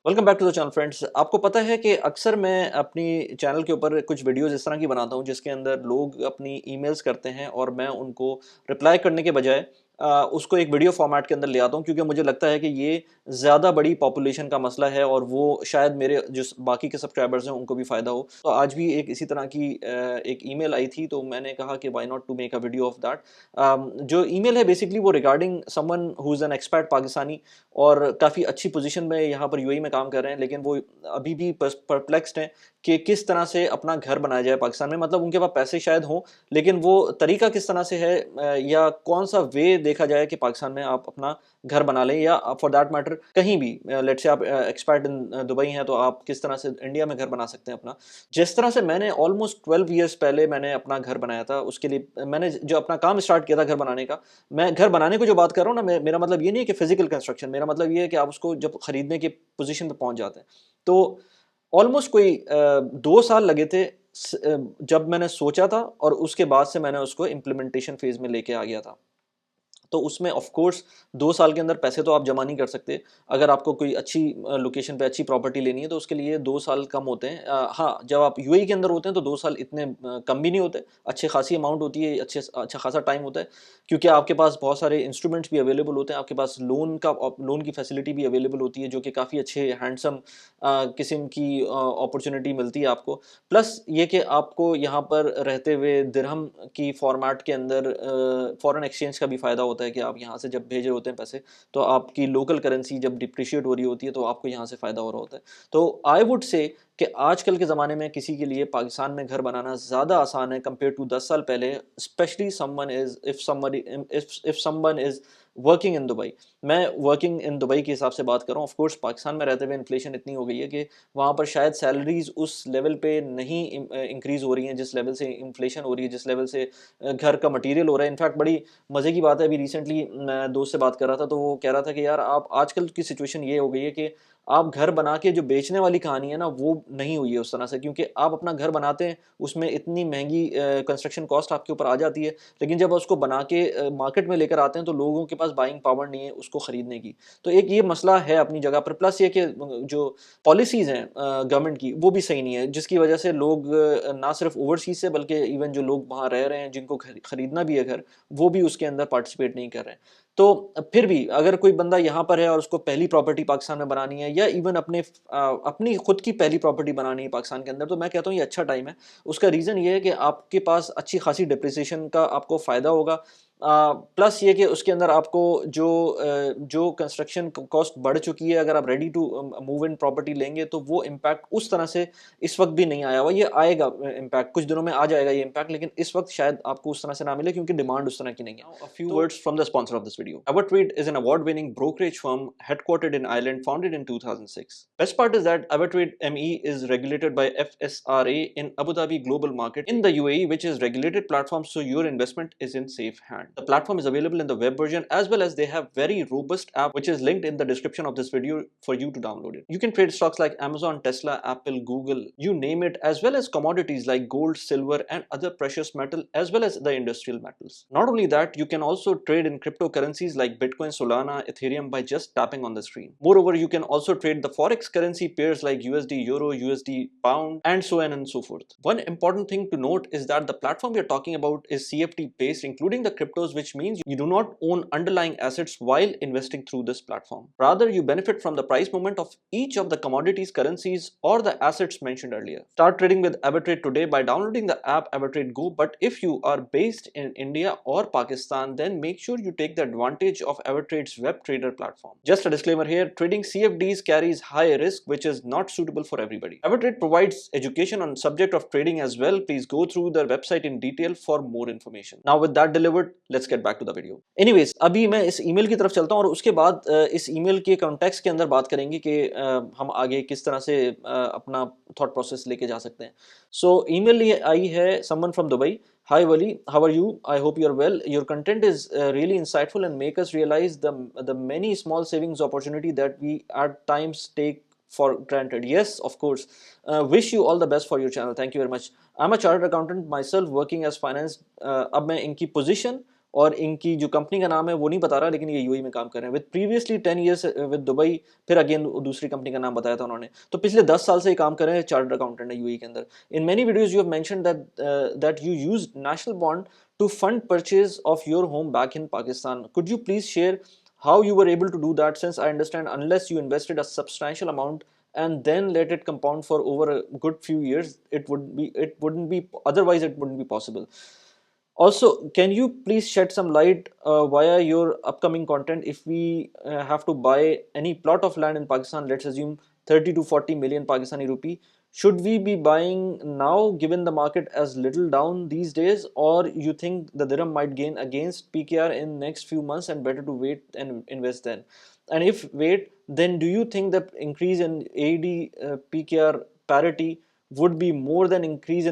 Welcome back to the channel friends. आपको पता है कि अक्सर मैं अपनी चैनल के ऊपर कुछ वीडियोस इस तरह की बनाता हूं जिसके अंदर लोग अपनी ईमेल्स करते हैं और मैं उनको रिप्लाई करने के बजाय उसको एक वीडियो फॉर्मेट के अंदर ले आता हूं, क्योंकि मुझे लगता है कि ये ज़्यादा बड़ी पॉपुलेशन का मसला है और वो शायद मेरे जो बाकी के सब्सक्राइबर्स हैं उनको भी फ़ायदा हो। तो आज भी एक इसी तरह की एक ईमेल आई थी, तो मैंने कहा कि why not to make a video of that. जो ईमेल है बेसिकली वो regarding someone who is an expert Pakistani और काफ़ी अच्छी पोजीशन में यहाँ पर यूएई में काम कर रहे हैं, लेकिन वो अभी भी परप्लेक्स्ड हैं कि किस तरह से अपना घर बनाया जाए पाकिस्तान में। मतलब उनके पास पैसे शायद हों, लेकिन वो तरीका किस तरह से है या कौन सा वे देखा जाए कि पाकिस्तान में आप अपना घर बना लें, या फॉर दैट मैटर कहीं भी, लेट्स से आप एक्सपर्ट इन दुबई हैं तो आप किस तरह से इंडिया में घर बना सकते हैं अपना। जिस तरह से मैंने ऑलमोस्ट 12 ईयर्स पहले मैंने अपना घर बनाया था, उसके लिए मैंने जो अपना काम स्टार्ट किया था घर बनाने का। मैं घर बनाने को जो बात कर रहा हूँ ना, मेरा मतलब ये नहीं है कि फिजिकल कंस्ट्रक्शन, मेरा मतलब ये है कि आप उसको जब खरीदने की पोजीशन पे पहुंच जाते हैं। तो ऑलमोस्ट कोई 2 साल लगे थे जब मैंने सोचा था, और उसके बाद से मैंने उसको इम्प्लीमेंटेशन फेज में लेके आ गया था। तो उसमें ऑफ कोर्स 2 साल के अंदर पैसे तो आप जमा नहीं कर सकते। अगर आपको कोई अच्छी लोकेशन पे अच्छी प्रॉपर्टी लेनी है तो उसके लिए 2 साल कम होते हैं। हाँ, जब आप यूएई के अंदर होते हैं तो 2 साल इतने कम भी नहीं होते, अच्छी खासी अमाउंट होती है, अच्छा खासा टाइम होता है, क्योंकि आपके पास बहुत सारे इंस्ट्रूमेंट्स भी अवेलेबल होते हैं, आपके पास लोन की फैसिलिटी भी अवेलेबल होती है, जो कि काफ़ी अच्छे हैंडसम किस्म की अपॉर्चुनिटी मिलती है आपको। प्लस ये कि आपको यहाँ पर रहते हुए दिरहम की फॉर्मेट के अंदर फॉरेन एक्सचेंज का भी फ़ायदा होता है कि आप यहाँ से जब भेज रहे होते हैं पैसे, तो आपकी लोकल करेंसी जब डिप्रिशिएट हो रही होती है तो आपको यहाँ से फ़ायदा हो रहा होता है। तो आई वुड से कि आजकल के ज़माने में किसी के लिए पाकिस्तान में घर बनाना ज़्यादा आसान है कंपेयर टू 10 साल पहले, specially someone is if someone is working in Dubai. मैं वर्किंग इन दुबई के हिसाब से बात कर रहा हूँ। ऑफ कोर्स पाकिस्तान में रहते हुए इन्फ्लेशन इतनी हो गई है कि वहाँ पर शायद सैलरीज उस लेवल पे नहीं इंक्रीज़ हो रही हैं जिस लेवल से इन्फ्लेशन हो रही है, जिस लेवल से घर का मटेरियल हो रहा है। इनफैक्ट बड़ी मज़े की बात है, अभी रिसेंटली मैं दोस्त से बात कर रहा था तो वो कह रहा था कि यार आप आजकल की सिचुएशन ये हो गई है कि आप घर बना के जो बेचने वाली कहानी है ना वो नहीं हुई है उस तरह से, क्योंकि आप अपना घर बनाते हैं उसमें इतनी महंगी कंस्ट्रक्शन कॉस्ट आपके ऊपर आ जाती है, लेकिन जब उसको बना के मार्केट में लेकर आते हैं तो लोगों के पास बाइंग पावर नहीं है उसको खरीदने की। तो एक ये मसला है अपनी जगह पर, प्लस ये कि जो पॉलिसीज़ हैं गवर्नमेंट की वो भी सही नहीं है, जिसकी वजह से लोग ना सिर्फ ओवरसीज से बल्कि इवन जो लोग वहाँ रह रहे हैं जिनको खरीदना भी है घर, वो भी उसके अंदर पार्टिसिपेट नहीं कर रहे हैं। तो फिर भी अगर कोई बंदा यहाँ पर है और उसको पहली प्रॉपर्टी पाकिस्तान में बनानी है, या इवन अपनी खुद की पहली प्रॉपर्टी बनानी है पाकिस्तान के अंदर, तो मैं कहता हूँ ये अच्छा टाइम है। उसका रीज़न ये है कि आपके पास अच्छी खासी डिप्रिसिएशन का आपको फ़ायदा होगा। प्लस ये कि उसके अंदर आपको जो कंस्ट्रक्शन कॉस्ट बढ़ चुकी है, अगर आप ready to move in property लेंगे तो वो इम्पैक्ट उस तरह से इस वक्त भी नहीं आया हुआ। ये आएगा इम्पैक्ट, कुछ दिनों में आ जाएगा ये इम्पैक्ट, लेकिन इस वक्त शायद आपको उस तरह से ना मिले क्योंकि डिमांड उस तरह की नहीं है। A few words from the sponsor of this video. Evertrade is an award-winning brokerage firm headquartered in Ireland, founded in 2006. Best part is that Evertrade ME is regulated by FSRA in Abu Dhabi Global Market in the UAE, which is regulated platform, so your investment is in safe hand. The platform is available in the web version, as well as they have very robust app which is linked in the description of this video for you to download it. You can trade stocks like Amazon, Tesla, Apple, Google, you name it, as well as commodities like gold, silver and other precious metal, as well as the industrial metals. Not only that, you can also trade in cryptocurrencies like Bitcoin, Solana, Ethereum by just tapping on the screen. Moreover, you can also trade the forex currency pairs like USD, Euro, USD, Pound and so on and so forth. One important thing to note is that the platform we are talking about is CFD based, including the cryptos, which means you do not own underlying assets while investing through this platform. Rather, you benefit from the price movement of each of the commodities, currencies, or the assets mentioned earlier. Start trading with Evertrade today by downloading the app Evertrade Go. But if you are based in India or Pakistan, then make sure you take the advantage of Evertrade's web trader platform. Just a disclaimer here, trading CFDs carries high risk, which is not suitable for everybody. Evertrade provides education on subject of trading as well. Please go through their website in detail for more information. Now with that delivered, let's get back to the video. Anyways, अभी मैं इस email की तरफ चलता हूँ और उसके बाद इस ईमेल के कॉन्टेक्स्ट के अंदर बात करेंगे कि हम आगे किस तरह से अपना थॉट प्रोसेस लेके जा सकते हैं। सो ईमेल ये आई है someone from Dubai. Hi Wali, how are you? I hope you're well. Your content is really insightful and make us realize the many small savings opportunity that we at times take for granted. Yes, of course. Wish you all the best for your channel. Thank you very much. I'm a chartered accountant myself working as finance. अब मैं इनकी position और इनकी जो company का नाम है वो नहीं बता रहा, लेकिन ये यूएई में काम कर रहे हैं with previously 10 years with Dubai. फिर अगेन दूसरी कंपनी का नाम बताया था उन्होंने। तो पिछले 10 साल से ये काम कर रहे हैं, चार्टर्ड अकाउंटेंट है यूएई के अंदर। In many videos you have mentioned that you used national bond to fund purchase of your home back in Pakistan. Could you please share how you were able to do that, since I understand unless you invested a substantial amount and then let it compound for over a good few years, it wouldn't be, otherwise it wouldn't be possible. Also, can you please shed some light via your upcoming content, if we have to buy any plot of land in Pakistan, let's assume 30 to 40 million Pakistani rupee, should we be buying now given the market as little down these days, or you think the dirham might gain against PKR in next few months and better to wait and invest then? And if wait, then do you think that increase in AED PKR parity would be more than the increase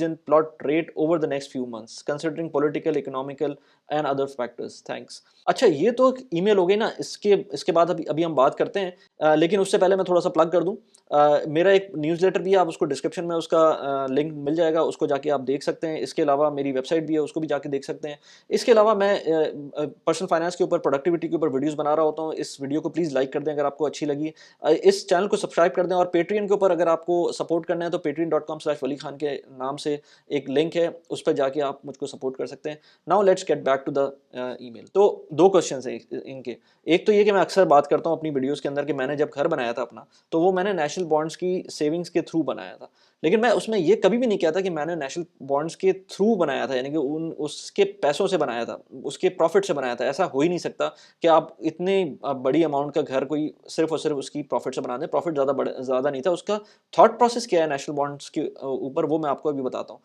in plot rate over the next few months, considering political, economical and other factors? Thanks. अच्छा, ये तो email हो गई ना, इसके इसके बाद अभी अभी हम बात करते हैं, लेकिन उससे पहले मैं थोड़ा सा प्लग कर दूं। मेरा एक न्यूज़लेटर भी है, आप उसको डिस्क्रिप्शन में उसका लिंक मिल जाएगा, उसको जाके आप देख सकते हैं। इसके अलावा मेरी वेबसाइट भी है, उसको भी जाके देख सकते हैं। इसके अलावा मैं पर्सनल फाइनेंस के ऊपर, प्रोडक्टिविटी के ऊपर वीडियोस बना रहा होता हूँ। इस वीडियो को प्लीज़ लाइक कर दें अगर आपको अच्छी लगी। इस चैनल को सब्सक्राइब कर दें, और पेट्रियन के ऊपर अगर आपको सपोर्ट करना है तो patreon.com/वली खान के नाम से एक लिंक है, उस पर जाके आप मुझको सपोर्ट कर सकते हैं। Now let's get back to the email. तो दो क्वेश्चन हैं इनके। एक तो ये कि मैं अक्सर बात करता हूँ अपनी वीडियोज़ के अंदर कि मैंने जब घर बनाया था अपना, तो वो मैंने नेशनल बॉन्ड्स की सेविंग्स के थ्रू बनाया था। लेकिन मैं उसमें ये कभी भी नहीं कहता कि मैंने नेशनल बॉन्ड्स के थ्रू बनाया था, यानी कि उन उसके पैसों से बनाया था, उसके प्रॉफिट से बनाया था। ऐसा हो ही नहीं सकता कि आप इतनी बड़ी अमाउंट का घर कोई सिर्फ और सिर्फ उसकी प्रॉफिट से बना दें। प्रॉफिट ज़्यादा नहीं था। उसका थॉट प्रोसेस क्या है नेशनल बॉन्ड्स के ऊपर, वो मैं आपको अभी बताता हूँ।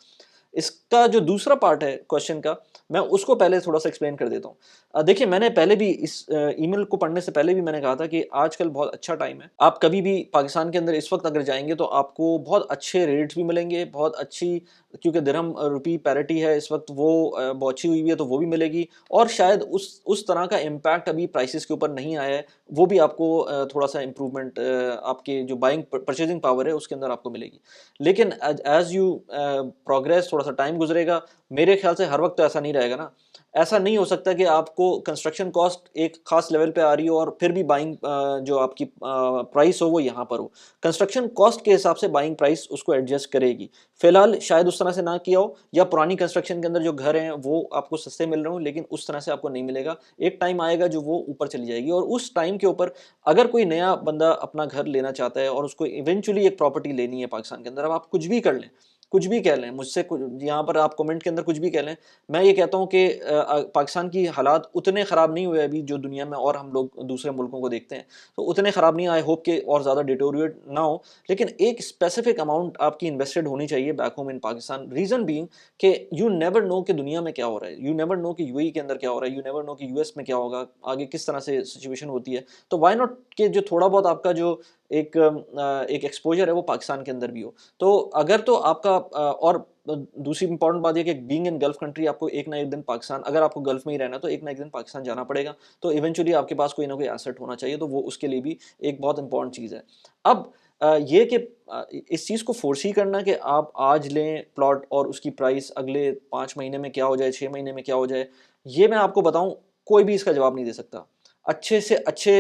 इसका जो दूसरा पार्ट है क्वेश्चन का, मैं उसको पहले थोड़ा सा एक्सप्लेन कर देता हूँ। देखिए, मैंने पहले भी इस ईमेल को पढ़ने से पहले भी मैंने कहा था कि आजकल बहुत अच्छा टाइम है। आप कभी भी पाकिस्तान के अंदर इस वक्त अगर जाएंगे तो आपको बहुत अच्छे रेट्स भी मिलेंगे, बहुत अच्छी, क्योंकि दिरहम रुपी पैरिटी है इस वक्त, वो बहुत अच्छी हुई है, तो वो भी मिलेगी। और शायद उस तरह का इम्पैक्ट अभी प्राइसेस के ऊपर नहीं आया है, वो भी आपको थोड़ा सा इम्प्रूवमेंट आपके जो बाइंग परचेजिंग पावर है उसके अंदर आपको मिलेगी। लेकिन एज यू प्रोग्रेस, थोड़ा सा टाइम गुजरेगा, मेरे ख्याल से हर वक्त तो ऐसा नहीं रहेगा ना। ऐसा नहीं हो सकता कि आपको कंस्ट्रक्शन कॉस्ट एक खास लेवल पे आ रही हो और फिर भी बाइंग जो आपकी प्राइस हो वो यहाँ पर हो। कंस्ट्रक्शन कॉस्ट के हिसाब से बाइंग प्राइस उसको एडजस्ट करेगी। फिलहाल शायद उस तरह से ना किया हो, या पुरानी कंस्ट्रक्शन के अंदर जो घर हैं वो आपको सस्ते मिल रहे हो, लेकिन उस तरह से आपको नहीं मिलेगा। एक टाइम आएगा जो वो ऊपर चली जाएगी, और उस टाइम के ऊपर अगर कोई नया बंदा अपना घर लेना चाहता है और उसको इवेंचुअली एक प्रॉपर्टी लेनी है पाकिस्तान के अंदर, अब आप कुछ भी कर लें, कुछ भी कह लें मुझसे, यहाँ पर आप कमेंट के अंदर कुछ भी कह लें, मैं ये कहता हूँ कि पाकिस्तान की हालात उतने ख़राब नहीं हुए अभी जो दुनिया में और हम लोग दूसरे मुल्कों को देखते हैं, तो उतने ख़राब नहीं। आई होप के और ज़्यादा डिटोरिएट ना हो, लेकिन एक स्पेसिफिक अमाउंट आपकी इन्वेस्टेड होनी चाहिए back home in Pakistan. Reason being कि यू नेवर नो कि दुनिया में क्या हो रहा है, यू नेवर नो कि यूएई के अंदर क्या हो रहा है, यू नेवर नो कि यूएस में क्या होगा, आगे किस तरह से सिचुएशन होती है। तो वाई नॉट कि जो थोड़ा बहुत आपका जो एक एक्सपोजर है वो पाकिस्तान के अंदर भी हो। तो अगर तो आपका और दूसरी इंपॉर्टेंट बात यह कि बीइंग इन गल्फ कंट्री, आपको एक ना एक दिन पाकिस्तान, अगर आपको गल्फ में ही रहना तो एक ना एक दिन पाकिस्तान जाना पड़ेगा। तो इवेंचुअली आपके पास कोई ना कोई एसेट होना चाहिए, तो वो उसके लिए भी एक बहुत इंपॉर्टेंट चीज़ है। अब ये कि इस चीज़ को फोर्सी करना कि आप आज लें प्लॉट और उसकी प्राइस अगले 5 महीने में क्या हो जाए, 6 महीने में क्या हो जाए, ये मैं आपको बताऊं, कोई भी इसका जवाब नहीं दे सकता। अच्छे से अच्छे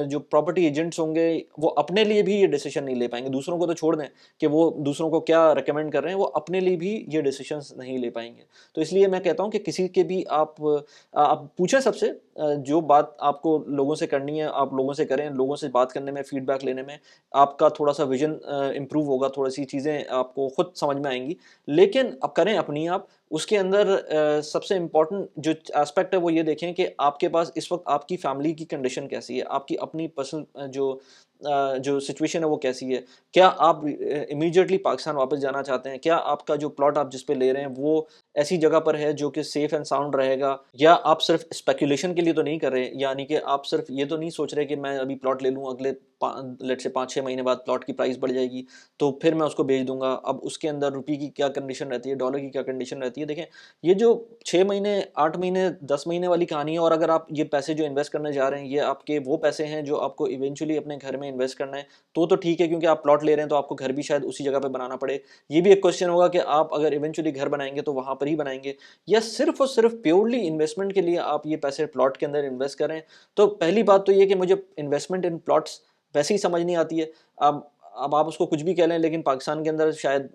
जो प्रॉपर्टी एजेंट्स होंगे वो अपने लिए भी ये डिसीजन नहीं ले पाएंगे। दूसरों को तो छोड़ दें कि वो दूसरों को क्या रिकमेंड कर रहे हैं, वो अपने लिए भी ये डिसीजंस नहीं ले पाएंगे। तो इसलिए मैं कहता हूँ कि किसी के भी आप पूछें सबसे, जो बात आपको लोगों से करनी है आप लोगों से करें। लोगों से बात करने में, फीडबैक लेने में आपका थोड़ा सा विजन इम्प्रूव होगा, थोड़ी सी चीज़ें आपको खुद समझ में आएंगी। लेकिन अब करें अपनी आप। उसके अंदर सबसे इम्पॉर्टेंट जो एस्पेक्ट है वो ये देखें कि आपके पास इस वक्त आपकी फैमिली की कंडीशन कैसी है, आपकी अपनी पर्सनल जो सिचुएशन है वो कैसी है। क्या आप इमीडिएटली पाकिस्तान वापस जाना चाहते हैं? क्या आपका जो प्लॉट आप जिस पे ले रहे हैं वो ऐसी जगह पर है जो कि सेफ एंड साउंड रहेगा, या आप सिर्फ स्पेकुलेशन के लिए तो नहीं कर रहे, यानी कि आप सिर्फ ये तो नहीं सोच रहे कि मैं अभी प्लॉट ले लूँ, अगले लेट से 5-6 महीने बाद प्लॉट की प्राइस बढ़ जाएगी तो फिर मैं उसको बेच दूंगा। अब उसके अंदर रुपये की क्या कंडीशन रहती है, डॉलर की क्या कंडीशन रहती है। देखें, ये जो 6 महीने, 8 महीने, 10 महीने वाली कहानी है, और अगर आप ये पैसे जो इन्वेस्ट करने जा रहे हैं ये आपके वो पैसे हैं जो आपको इवेंचुअली अपने घर में में इन्वेस्ट करना है तो ठीक है, क्योंकि आप प्लॉट ले रहे हैं तो आपको घर भी शायद उसी जगह पे बनाना पड़े। ये भी एक क्वेश्चन होगा कि आप अगर इवेंचुअली घर बनाएंगे तो वहाँ पर ही बनाएंगे, या सिर्फ और सिर्फ प्योरली इन्वेस्टमेंट के लिए आप ये पैसे प्लॉट के अंदर इन्वेस्ट करें। तो पहली बात तो ये कि मुझे इन्वेस्टमेंट इन प्लॉट्स वैसे ही समझ नहीं आती है। अब आप उसको कुछ भी कह लें, लेकिन पाकिस्तान के अंदर शायद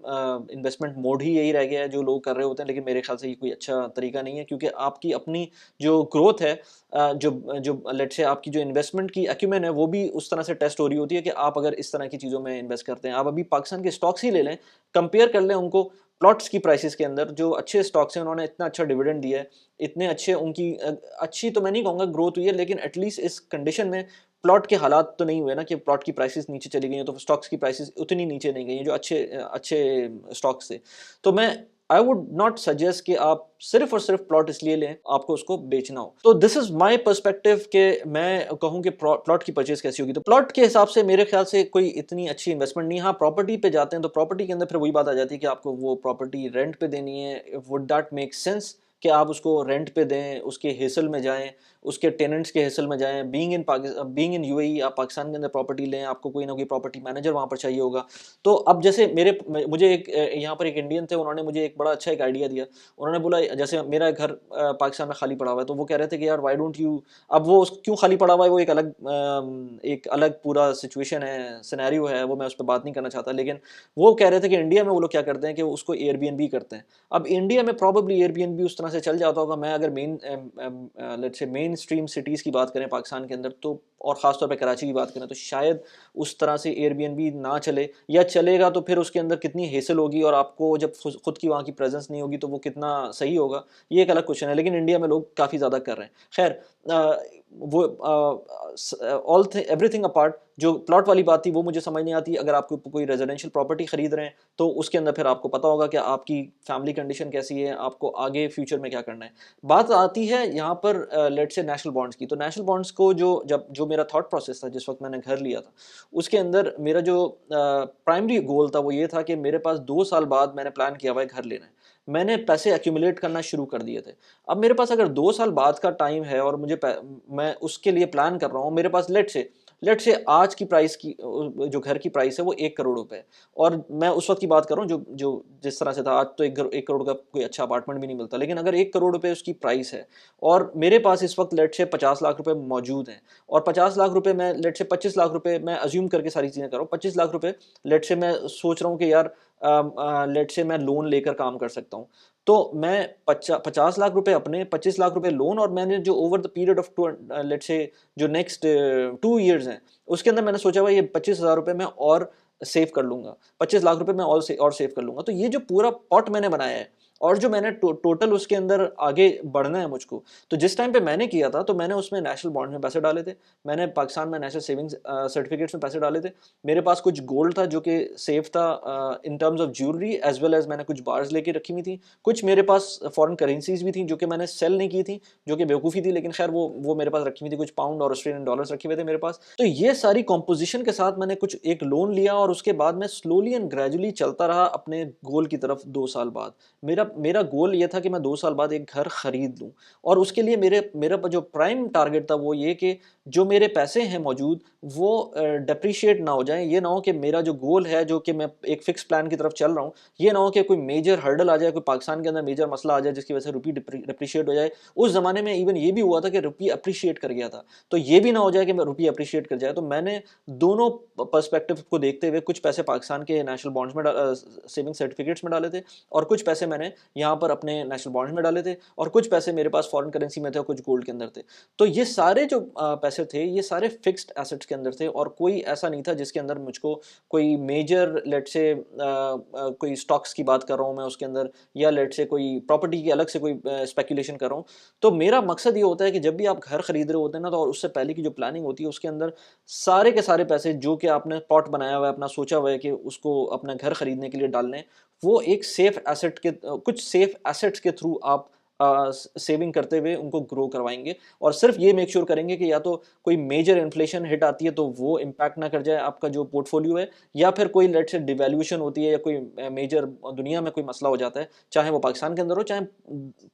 इन्वेस्टमेंट मोड ही यही रह गया है जो लोग कर रहे होते हैं, लेकिन मेरे ख्याल से ये कोई अच्छा तरीका नहीं है, क्योंकि आपकी अपनी जो ग्रोथ है, जो जो लेट्स से आपकी जो इन्वेस्टमेंट की एक्यूमेन है वो भी उस तरह से टेस्ट हो रही होती है कि आप अगर इस तरह की चीज़ों में इन्वेस्ट करते हैं। आप अभी पाकिस्तान के स्टॉक्स ही ले लें, कंपेयर कर लें उनको प्लॉट्स की प्राइसेस के अंदर। जो अच्छे स्टॉक्स हैं उन्होंने इतना अच्छा डिविडेंड दिया है, इतने अच्छे उनकी अच्छी तो मैं नहीं कहूँगा ग्रोथ हुई है, लेकिन एटलीस्ट इस कंडीशन में प्लॉट के हालात तो नहीं हुए ना कि प्लॉट की प्राइसेस नीचे चली गई हैं, तो स्टॉक्स की प्राइसेस उतनी नीचे नहीं गई हैं जो अच्छे अच्छे स्टॉक्स थे। तो मैं आई वुड नॉट सजेस्ट कि आप सिर्फ और सिर्फ प्लॉट इसलिए लें आपको उसको बेचना हो। तो दिस इज माय पर्सपेक्टिव कि मैं कहूँ कि प्लॉट की परचेज कैसी होगी। तो प्लॉट के हिसाब से मेरे ख्याल से कोई इतनी अच्छी इन्वेस्टमेंट नहीं। हाँ, प्रॉपर्टी पे जाते हैं तो प्रॉपर्टी के अंदर फिर वही बात आ जाती है कि आपको वो प्रॉपर्टी रेंट पे देनी है। वुड दैट मेक सेंस कि आप उसको रेंट पे दें, उसके हेसल में जाएं, उसके टेनेंट्स के हेसल में जाएं। बीइंग इन यूएई आप पाकिस्तान के अंदर प्रॉपर्टी लें, आपको कोई ना कोई प्रॉपर्टी मैनेजर वहाँ पर चाहिए होगा। तो अब जैसे मुझे एक यहाँ पर एक इंडियन थे, उन्होंने मुझे एक बड़ा अच्छा एक आइडिया दिया। उन्होंने बोला जैसे मेरा घर पाकिस्तान में खाली पड़ा हुआ है, तो वो कह रहे थे कि यार वाई डोंट यू, अब वो क्यों खाली पड़ा हुआ है वो एक अलग पूरा सिचुएशन है, सिनेरियो है, वो मैं उस पर बात नहीं करना चाहता। लेकिन वो कह रहे थे कि इंडिया में वो लोग क्या करते हैं कि उसको एयरबीएनबी करते हैं। अब इंडिया में प्रॉबेबली एयरबीएनबी उस तरह से चल जाता होगा। मैं अगर let's say main stream cities की बात करें पाकिस्तान के अंदर, तो और ख़ासतौर पे कराची की बात करें, तो शायद उस तरह से एयरबीएनबी ना चले, या चलेगा तो फिर उसके अंदर कितनी हेसल होगी, और आपको जब खुद की वहाँ की प्रेजेंस नहीं होगी तो वो कितना सही होगा, ये एक अलग क्वेश्चन है। लेकिन इंडिया में लोग काफ़ी ज़्यादा कर रहे हैं। खैर, वो ऑल एवरीथिंग अपार्ट, जो प्लॉट वाली बात थी वो मुझे समझ नहीं आती। अगर आपको कोई रेजिडेंशियल प्रॉपर्टी खरीद रहे हैं तो उसके अंदर फिर आपको पता होगा कि आपकी फैमिली कंडीशन कैसी है, आपको आगे फ्यूचर में क्या करना है। बात आती है यहाँ पर लेट्स से नेशनल बॉन्ड्स की। तो नेशनल बॉन्ड्स को जो मेरा थॉट प्रोसेस था जिस वक्त मैंने घर लिया था, उसके अंदर मेरा जो प्राइमरी गोल था वो ये था कि मेरे पास 2 साल बाद मैंने प्लान किया हुआ है घर लेना है। मैंने पैसे एक्यूमुलेट करना शुरू कर दिए थे। अब मेरे पास अगर 2 साल बाद का टाइम है और मैं उसके लिए प्लान कर रहा हूँ, मेरे पास लेट से आज की प्राइस की जो घर की प्राइस है वो 1 करोड़ रुपए है, और मैं उस वक्त की बात कर रहा हूँ जो जो जिस तरह से था। आज तो 1 करोड़ का कोई अच्छा अपार्टमेंट भी नहीं मिलता, लेकिन अगर 1 करोड़ रुपए उसकी प्राइस है और मेरे पास इस वक्त लेट से 50 लाख रुपए मौजूद हैं, और 50 लाख रुपए मैं लेट से 25 लाख रुपए मैं अज्यूम करके सारी चीज़ें कर रहा हूँ, 25 लाख रुपए लेट से मैं सोच रहा हूँ कि यार लेट से मैं लोन लेकर काम कर सकता हूँ। तो मैं 50 लाख रुपए अपने, 25 लाख रुपए लोन, और मैंने जो over the period of late से जो नेक्स्ट 2 ईयर्स हैं उसके अंदर मैंने सोचा हुआ ये 25,000 रुपए मैं और सेव कर लूंगा, 25 लाख रुपए मैं और सेव कर लूंगा। तो ये जो पूरा पॉट मैंने बनाया है, और जो मैंने टोटल उसके अंदर आगे बढ़ना है मुझको, तो जिस टाइम पे मैंने किया था तो मैंने उसमें नेशनल बॉन्ड में पैसे डाले थे, मैंने पाकिस्तान में नेशनल सेविंग्स सर्टिफिकेट्स में पैसे डाले थे, मेरे पास कुछ गोल्ड था जो कि सेफ था in terms of jewellery, as well as मैंने कुछ बार्स लेके रखी हुई थी, कुछ मेरे पास फॉरेन करेंसीज भी थी जो कि मैंने सेल नहीं की थी, जो कि बेवकूफ़ी थी, लेकिन खैर वो मेरे पास रखी हुई थी, कुछ पाउंड और ऑस्ट्रेलियन डॉलर्स रखे हुए थे मेरे पास। तो ये सारी कॉम्पोजिशन के साथ मैंने कुछ एक लोन लिया, और उसके बाद मैं स्लोली एंड ग्रेजुअली चलता रहा अपने गोल की तरफ। 2 साल बाद मेरा गोल ये था कि मैं 2 साल बाद एक घर खरीद लूँ, और उसके लिए मेरा जो प्राइम टारगेट था वो ये कि जो मेरे पैसे हैं मौजूद वो डेप्रिशिएट ना हो जाएं। ये ना हो कि मेरा जो गोल है, जो कि मैं एक फिक्स प्लान की तरफ चल रहा हूँ, ये ना हो कि कोई मेजर हर्डल आ जाए, कोई पाकिस्तान के अंदर मेजर मसला आ जाए जिसकी वजह से रुपी डिप्रिशिएट हो जाए। उस ज़माने में इवन ये भी हुआ था कि रुपी अप्रिशिएट कर गया था, तो ये भी ना हो जाए कि रुपी अप्रिशिएट कर जाए। तो मैंने दोनों पर्सपेक्टिव को देखते हुए कुछ पैसे पाकिस्तान के नेशनल बॉन्ड्स में सेविंग सर्टिफिकेट्स में डाले थे, और कुछ पैसे मैंने यहाँ पर अपने नेशनल बॉन्ड्स में डाले थे, और कुछ पैसे मेरे पास फॉरेन करेंसी में थे और कुछ गोल्ड के अंदर थे। तो ये सारे जो पैसे थे ये सारे फिक्स्ड एसेट्स के अंदर थे, और कोई ऐसा नहीं था जिसके अंदर मुझको कोई मेजर लेट से कोई स्टॉक्स की बात कर रहा हूँ मैं उसके अंदर, या लेट से कोई प्रॉपर्टी की अलग से कोई स्पेकुलेशन कर रहा हूँ। तो मेरा मकसद ये होता है कि जब भी आप घर खरीद रहे होते हैं ना, तो और उससे पहले की जो प्लानिंग होती है उसके अंदर सारे के सारे पैसे जो कि आपने पॉट बनाया हुआ है, अपना सोचा हुआ है कि उसको अपना घर खरीदने के लिए डालने, वो एक सेफ एसेट के कुछ सेफ एसेट्स के थ्रू आप सेविंग करते हुए उनको ग्रो करवाएंगे, और सिर्फ ये मेक श्योर करेंगे कि या तो कोई मेजर इन्फ्लेशन हिट आती है तो वो इम्पैक्ट ना कर जाए आपका जो पोर्टफोलियो है, या फिर कोई लेट से डिवैल्यूएशन होती है या कोई मेजर दुनिया में कोई मसला हो जाता है, चाहे वो पाकिस्तान के अंदर हो चाहे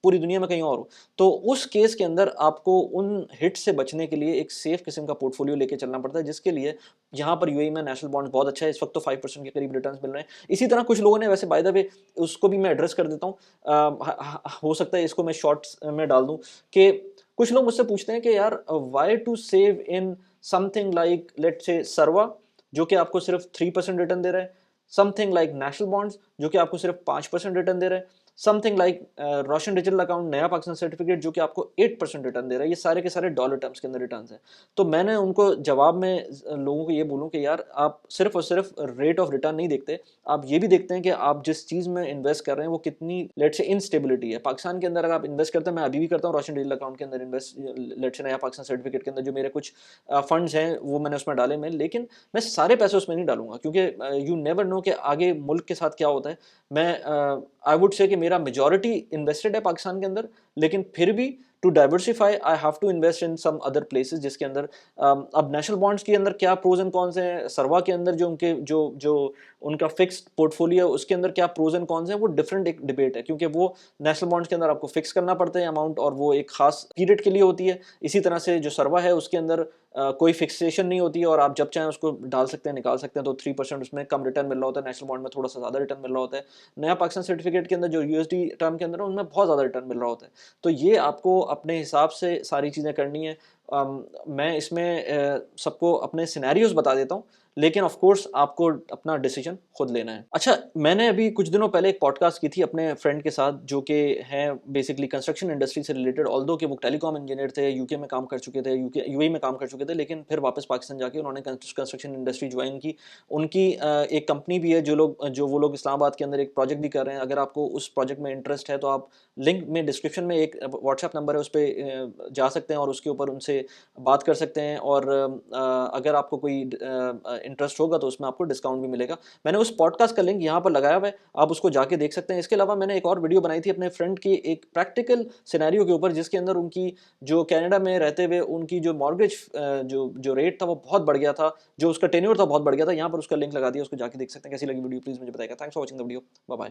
पूरी दुनिया में कहीं और हो, तो उस केस के अंदर आपको उन हिट से बचने के लिए एक सेफ किस्म का पोर्टफोलियो लेके चलना पड़ता है, जिसके लिए यहाँ पर यूएई में नेशनल बॉन्ड बहुत अच्छा है, इस वक्त तो 5% के करीब रिटर्न्स मिल रहे हैं। इसी तरह कुछ लोगों ने, वैसे बाय द वे उसको भी मैं एड्रेस कर देता हूँ, हो सकता है इसको मैं शॉर्ट्स में डाल दूं, कि कुछ लोग मुझसे पूछते हैं कि यार why to save in something like let's say सरवा, जो कि आपको सिर्फ 3% रिटर्न दे रहा है, समथिंग लाइक नेशनल बॉन्ड्स जो कि आपको सिर्फ 5% रिटर्न दे रहा है, समथिंग लाइक रोशन डिजिटल अकाउंट नया पाकिस्तान सर्टिफिकेट जो कि आपको 8% रिटर्न दे रहा है। ये सारे के सारे डॉलर टर्म्स के अंदर रिटर्न्स हैं। तो मैंने उनको जवाब में लोगों को ये बोलूं कि यार आप सिर्फ और सिर्फ रेट ऑफ रिटर्न नहीं देखते, आप ये भी देखते हैं कि आप जिस चीज़ में इन्वेस्ट कर रहे हैं वो कितनी लेट से इनस्टेबिलिटी है। पाकिस्तान के अंदर अगर आप इन्वेस्ट करते हैं, मैं अभी भी करता हूँ रोशन डिजिटल अकाउंट के अंदर इन्वेस्ट, लेट से नया पाकिस्तान सर्टिफिकेट के अंदर जो मेरे कुछ फंड्स हैं वो मैंने उसमें डाले में, लेकिन मैं सारे पैसे उसमें नहीं डालूंगा, क्योंकि यू नेवर नो कि आगे मुल्क के साथ क्या होता है। मैं आई वुड से कि मेरा मेजॉरिटी इन्वेस्टेड है पाकिस्तान के अंदर, लेकिन फिर भी to diversify I have to invest in some other places, जिसके अंदर अब नेशनल बॉन्ड्स के अंदर क्या प्रोज एंड कॉन्स हैं, सरवा के अंदर जो उनके जो जो उनका फिक्स्ड पोर्टफोलियो है उसके अंदर क्या प्रोज एंड कॉन्स हैं, वो डिफरेंट एक डिबेट है, क्योंकि वो नेशनल बॉन्ड्स के अंदर आपको फिक्स करना पड़ता है अमाउंट, और वो एक खास पीरियड के लिए होती है। इसी तरह से जो सरवा है उसके अंदर कोई फिक्सेशन नहीं होती है, और आप जब चाहें उसको डाल सकते हैं निकाल सकते हैं, तो 3% उसमें कम रिटर्न मिल रहा होता है, नेशनल बॉन्ड में थोड़ा सा ज़्यादा रिटर्न मिल रहा होता है, नया पाकिस्तान सर्टिफिकेट के अंदर जो यूएसडी टर्म के अंदर है उनमें बहुत ज़्यादा रिटर्न मिल रहा होता है। तो ये आपको अपने हिसाब से सारी चीज़ें करनी है। मैं इसमें सबको अपने सिनेरियोज बता देता हूँ, लेकिन ऑफ कोर्स आपको अपना डिसीजन खुद लेना है। अच्छा, मैंने अभी कुछ दिनों पहले एक पॉडकास्ट की थी अपने फ्रेंड के साथ, जो कि हैं बेसिकली कंस्ट्रक्शन इंडस्ट्री से रिलेटेड, ऑल्दो कि वो टेलीकॉम इंजीनियर थे, यूके में काम कर चुके थे, यूएई में काम कर चुके थे, लेकिन फिर वापस पाकिस्तान जाके उन्होंने कंस्ट्रक्शन इंडस्ट्री ज्वाइन की। उनकी एक कंपनी भी है, जो वो लोग इस्लामाबाद के अंदर एक प्रोजेक्ट भी कर रहे हैं। अगर आपको उस प्रोजेक्ट में इंटरेस्ट है तो आप लिंक में डिस्क्रिप्शन में एक व्हाट्सएप नंबर है, उस पर जा सकते हैं और उसके ऊपर उनसे बात कर सकते हैं, और अगर आपको कोई इंटरेस्ट होगा तो उसमें आपको डिस्काउंट भी मिलेगा। मैंने उस पॉडकास्ट का लिंक यहाँ पर लगाया हुआ है, आप उसको जाके देख सकते हैं। इसके अलावा मैंने एक और वीडियो बनाई थी अपने फ्रेंड की एक प्रैक्टिकल सिनेरियो के ऊपर, जिसके अंदर उनकी जो कनाडा में रहते हुए उनकी जो मॉर्गेज जो जो रेट था वो बहुत बढ़ गया था, जो उसका टेन्योर था बहुत बढ़ गया था। यहाँ पर उसका लिंक लगा दिया, उसको जाके देख सकते हैं। कैसी लगी वीडियो प्लीज़ मुझे बताइएगा। Thanks for watching the video, bye bye.